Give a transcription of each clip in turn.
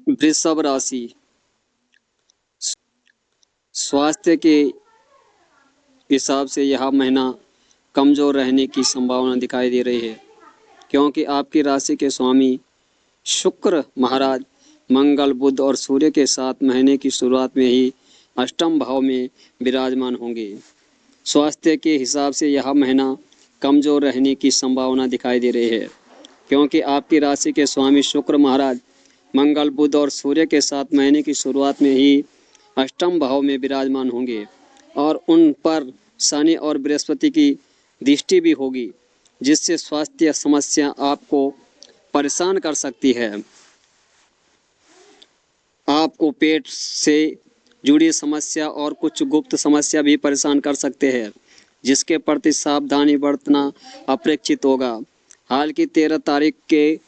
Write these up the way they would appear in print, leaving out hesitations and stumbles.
वृषभ राशि, स्वास्थ्य के हिसाब से यह महीना कमजोर रहने की संभावना दिखाई दे रही है, क्योंकि आपकी राशि के स्वामी शुक्र महाराज मंगल, बुध और सूर्य के साथ महीने की शुरुआत में ही अष्टम भाव में विराजमान होंगे। स्वास्थ्य के हिसाब से यह महीना कमजोर रहने की संभावना दिखाई दे रही है, क्योंकि आपकी राशि के स्वामी शुक्र महाराज मंगल, बुध और सूर्य के साथ महीने की शुरुआत में ही अष्टम भाव में विराजमान होंगे और उन पर शनि और बृहस्पति की दृष्टि भी होगी, जिससे स्वास्थ्य समस्या आपको परेशान कर सकती है। आपको पेट से जुड़ी समस्या और कुछ गुप्त समस्या भी परेशान कर सकते हैं, जिसके प्रति सावधानी बरतना अपेक्षित होगा। हाल की 13 तारीख के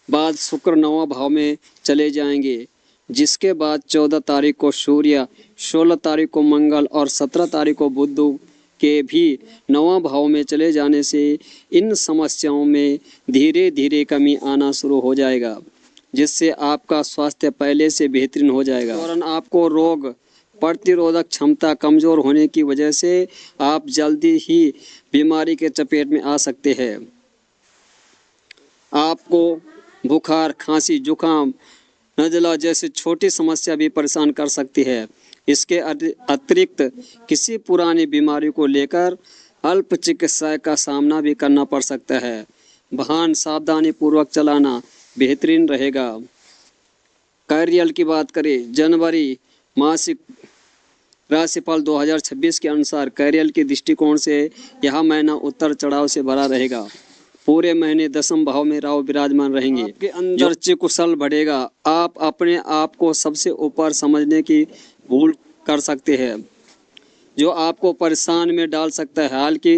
बाद शुक्र 9वां भाव में चले जाएंगे, जिसके बाद 14 तारीख को सूर्य, 16 तारीख को मंगल और 17 तारीख को बुध के भी 9वां भाव में चले जाने से इन समस्याओं में धीरे धीरे कमी आना शुरू हो जाएगा, जिससे आपका स्वास्थ्य पहले से बेहतरीन हो जाएगा। और आपको रोग प्रतिरोधक क्षमता कमजोर होने की वजह से आप जल्दी ही बीमारी के चपेट में आ सकते हैं। आपको बुखार, खांसी, जुकाम, नज़ला जैसी छोटी समस्या भी परेशान कर सकती है। इसके अतिरिक्त किसी पुरानी बीमारी को लेकर अल्प चिकित्सा का सामना भी करना पड़ सकता है। वाहन सावधानी पूर्वक चलाना बेहतरीन रहेगा। कैरियर की बात करें, जनवरी मासिक राशिफल 2026 के अनुसार कैरियर के दृष्टिकोण से यह महीना उतर चढ़ाव से भरा रहेगा। पूरे महीने 10वें भाव में राहु विराजमान रहेंगे। आपके अंदर कुशल बढ़ेगा। आप अपने आप को सबसे ऊपर समझने की भूल कर सकते हैं, जो आपको परेशान में डाल सकता है। हाल की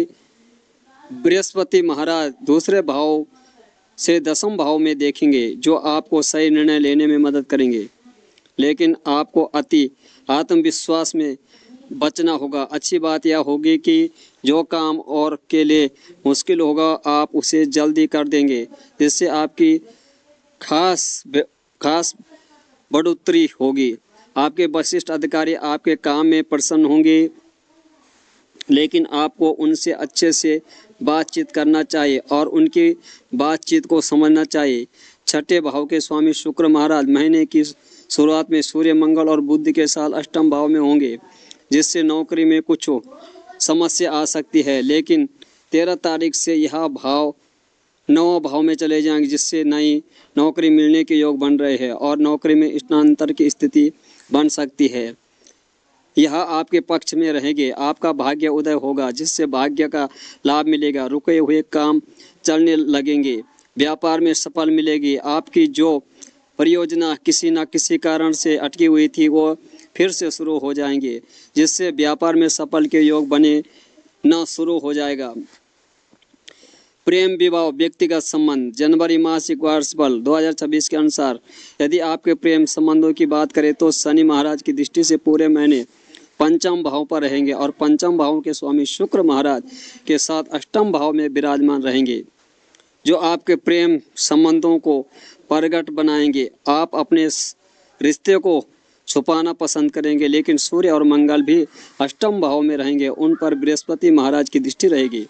बृहस्पति महाराज दूसरे भाव से 10वें भाव में देखेंगे, जो आपको सही निर्णय लेने में मदद करेंगे, लेकिन आपको अति आत्मविश्वास में बचना होगा। अच्छी बात यह होगी कि जो काम और के लिए मुश्किल होगा आप उसे जल्दी कर देंगे, जिससे आपकी खास बढ़ोतरी होगी। आपके वरिष्ठ अधिकारी आपके काम में प्रसन्न होंगे, लेकिन आपको उनसे अच्छे से बातचीत करना चाहिए और उनकी बातचीत को समझना चाहिए। छठे भाव के स्वामी शुक्र महाराज महीने की शुरुआत में सूर्य, मंगल और बुध के साथ अष्टम भाव में होंगे, जिससे नौकरी में कुछ समस्या आ सकती है, लेकिन 13 तारीख से यह भाव 9वें भाव में चले जाएंगे, जिससे नई नौकरी मिलने के योग बन रहे हैं और नौकरी में स्थानांतरण की स्थिति बन सकती है। यह आपके पक्ष में रहेंगे। आपका भाग्य उदय होगा, जिससे भाग्य का लाभ मिलेगा। रुके हुए काम चलने लगेंगे। व्यापार में सफल मिलेगी। आपकी जो परियोजना किसी न किसी कारण से अटकी हुई थी वो फिर से शुरू हो जाएंगे, जिससे व्यापार में सफल के योग बने न शुरू हो जाएगा। प्रेम, विवाह, व्यक्तिगत संबंध, जनवरी मासिक राशिफल 2026 के अनुसार यदि आपके प्रेम संबंधों की बात करें तो शनि महाराज की दृष्टि से पूरे महीने पंचम भाव पर रहेंगे और पंचम भाव के स्वामी शुक्र महाराज के साथ अष्टम भाव में विराजमान रहेंगे, जो आपके प्रेम संबंधों को प्रगट बनाएंगे। आप अपने रिश्ते को छुपाना पसंद करेंगे, लेकिन सूर्य और मंगल भी अष्टम भाव में रहेंगे। उन पर बृहस्पति महाराज की दृष्टि रहेगी,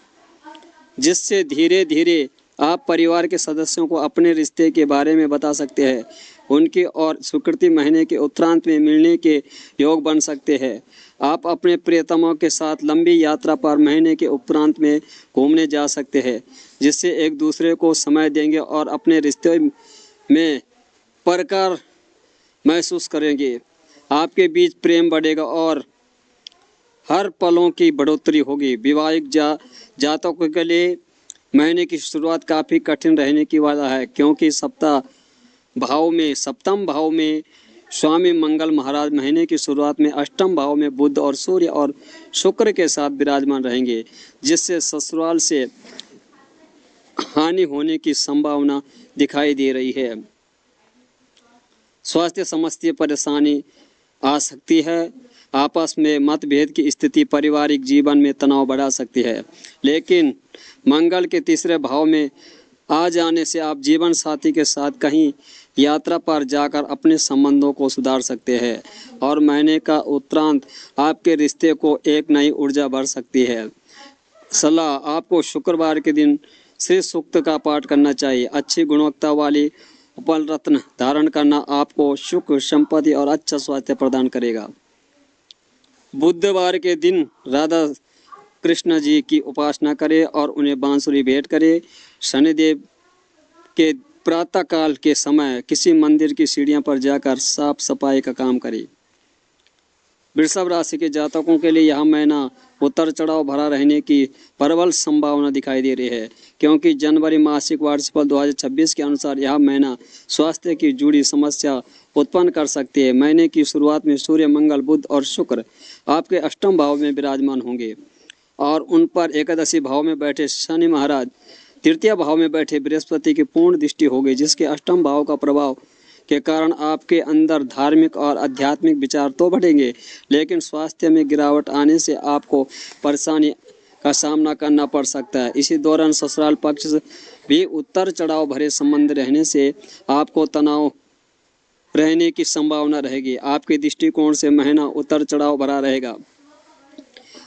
जिससे धीरे धीरे आप परिवार के सदस्यों को अपने रिश्ते के बारे में बता सकते हैं। उनकी और स्वीकृति महीने के उत्तरांत में मिलने के योग बन सकते हैं। आप अपने प्रियतमों के साथ लंबी यात्रा पर महीने के उपरांत में घूमने जा सकते हैं, जिससे एक दूसरे को समय देंगे और अपने रिश्ते में प्रकार महसूस करेंगे। आपके बीच प्रेम बढ़ेगा और हर पलों की बढ़ोतरी होगी। विवाहिक जातकों के लिए महीने की शुरुआत काफ़ी कठिन रहने की वजह है, क्योंकि सप्तम भाव में स्वामी मंगल महाराज महीने की शुरुआत में अष्टम भाव में बुध और सूर्य और शुक्र के साथ विराजमान रहेंगे, जिससे ससुराल से हानि होने की संभावना दिखाई दे रही है। स्वास्थ्य समस्या परेशानी आ सकती है। आपस में मतभेद की स्थिति पारिवारिक जीवन में तनाव बढ़ा सकती है, लेकिन मंगल के तीसरे भाव में आ जाने से आप जीवन साथी के साथ कहीं यात्रा पर जाकर अपने संबंधों को सुधार सकते हैं और महीने का उत्तरांत आपके रिश्ते को एक नई ऊर्जा भर सकती है। सलाह, आपको शुक्रवार के दिन श्री सूक्त का पाठ करना चाहिए। अच्छी गुणवत्ता वाली उपल रत्न धारण करना आपको सुख, संपत्ति और अच्छा स्वास्थ्य प्रदान करेगा। बुधवार के दिन राधा कृष्ण जी की उपासना करें और उन्हें बांसुरी भेंट करें। शनिदेव के प्रातः काल के समय किसी मंदिर की सीढ़ियों पर जाकर साफ सफाई का काम करें। वृषभ राशि के जातकों के लिए यह महीना उतर चढ़ाव भरा रहने की प्रबल संभावना दिखाई दे रही है, क्योंकि जनवरी मासिक वार्षिकफल 2026 के अनुसार यह महीना स्वास्थ्य की जुड़ी समस्या उत्पन्न कर सकती है। महीने की शुरुआत में सूर्य, मंगल, बुध और शुक्र आपके अष्टम भाव में विराजमान होंगे और उन पर एकादशी भाव में बैठे शनि महाराज, तृतीय भाव में बैठे बृहस्पति की पूर्ण दृष्टि होगी, जिसके अष्टम भाव का प्रभाव के कारण आपके अंदर धार्मिक और आध्यात्मिक विचार तो बढ़ेंगे, लेकिन स्वास्थ्य में गिरावट आने से आपको परेशानी का सामना करना पड़ सकता है। इसी दौरान ससुराल पक्ष भी उतर चढ़ाव भरे संबंध रहने से आपको तनाव रहने की संभावना रहेगी। आपके दृष्टिकोण से महीना उतर चढ़ाव भरा रहेगा।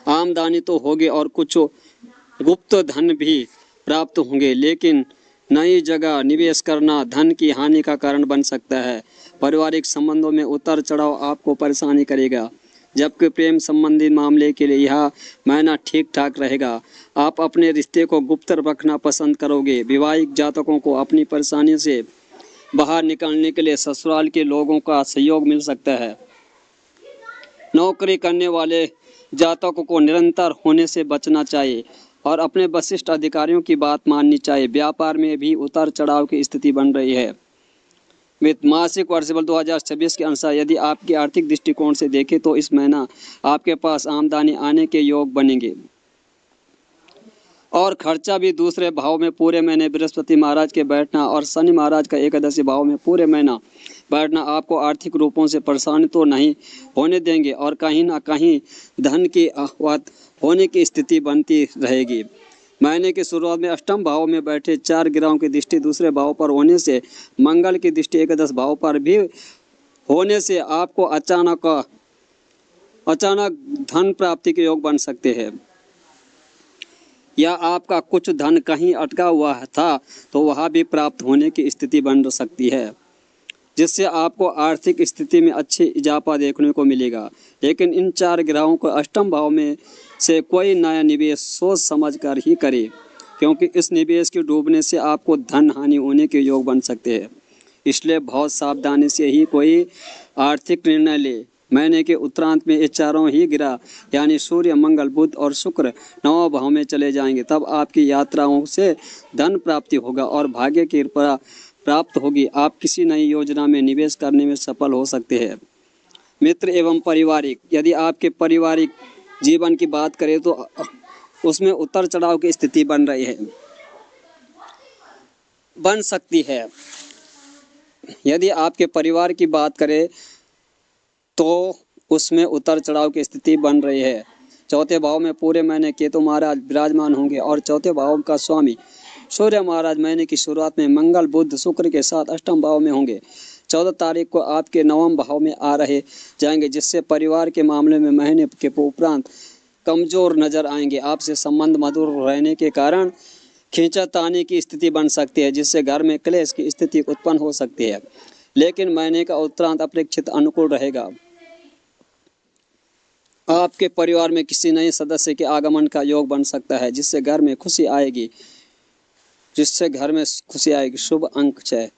आमदनी तो होगी और कुछ गुप्त धन भी प्राप्त होंगे, लेकिन नई जगह निवेश करना धन की हानि का कारण बन सकता है। पारिवारिक संबंधों में उतर चढ़ाव आपको परेशानी करेगा, जबकि प्रेम संबंधी मामले के लिए यह महीना ठीक ठाक रहेगा। आप अपने रिश्ते को गुप्त रखना पसंद करोगे। विवाहित जातकों को अपनी परेशानी से बाहर निकलने के लिए ससुराल के लोगों का सहयोग मिल सकता है। नौकरी करने वाले जातकों को निरंतर होने से बचना चाहिए और अपने वरिष्ठ अधिकारियों की बात माननी चाहिए। व्यापार में भी उतार चढ़ाव की स्थिति बन रही है। मासिक वर्षफल 2026 के अनुसार यदि आपकी आर्थिक दृष्टिकोण से देखें तो इस महीना आपके पास आमदनी आने के योग बनेंगे और खर्चा भी दूसरे भाव में पूरे महीने बृहस्पति महाराज के बैठना और शनि महाराज का एकादशी भाव में पूरे महीना बैठना आपको आर्थिक रूपों से परेशानी तो नहीं होने देंगे और कहीं ना कहीं धन की आह्वात होने की स्थिति बनती रहेगी। महीने की शुरुआत में अष्टम भाव में बैठे 4 ग्रहों की दृष्टि दूसरे भाव पर होने से, मंगल की दृष्टि एकादश भाव पर भी होने से आपको अचानक धन प्राप्ति के योग बन सकते हैं। या आपका कुछ धन कहीं अटका हुआ था तो वह भी प्राप्त होने की स्थिति बन सकती है, जिससे आपको आर्थिक स्थिति में अच्छी इजाफा देखने को मिलेगा। लेकिन इन 4 ग्रहों को अष्टम भाव में से कोई नया निवेश सोच समझ कर ही करें, क्योंकि इस निवेश के डूबने से आपको धन हानि होने के योग बन सकते हैं। इसलिए बहुत सावधानी से ही कोई आर्थिक निर्णय ले। महीने के उत्तरांत में ये चारों ही ग्रह यानी सूर्य, मंगल, बुध और शुक्र 9 भाव में चले जाएंगे। तब आपकी यात्राओं से धन प्राप्ति होगा और भाग्य की कृपा प्राप्त होगी। आप किसी नई योजना में निवेश करने में सफल हो सकते हैं। मित्र एवं पारिवारिक, यदि आपके पारिवारिक जीवन की बात करें तो उसमें उतर चढ़ाव की स्थिति बन सकती है। यदि आपके परिवार की बात करें तो उसमें उतर चढ़ाव की स्थिति बन रही है। चौथे भाव में पूरे महीने केतु महाराज विराजमान होंगे और चौथे भाव का स्वामी सूर्य महाराज महीने की शुरुआत में मंगल, बुध, शुक्र के साथ अष्टम भाव में होंगे। 14 तारीख को आपके नवम भाव में आ रहे जाएंगे, जिससे परिवार के मामले में महीने के उपरांत कमजोर नजर आएंगे। आपसे संबंध मधुर रहने के कारण खींचातानी की स्थिति बन सकती है, जिससे घर में क्लेश की स्थिति उत्पन्न हो सकती है। लेकिन महीने का उत्तरांत अपेक्षित अनुकूल रहेगा। आपके परिवार में किसी नए सदस्य के आगमन का योग बन सकता है, जिससे घर में खुशी आएगी। शुभ अंक 6।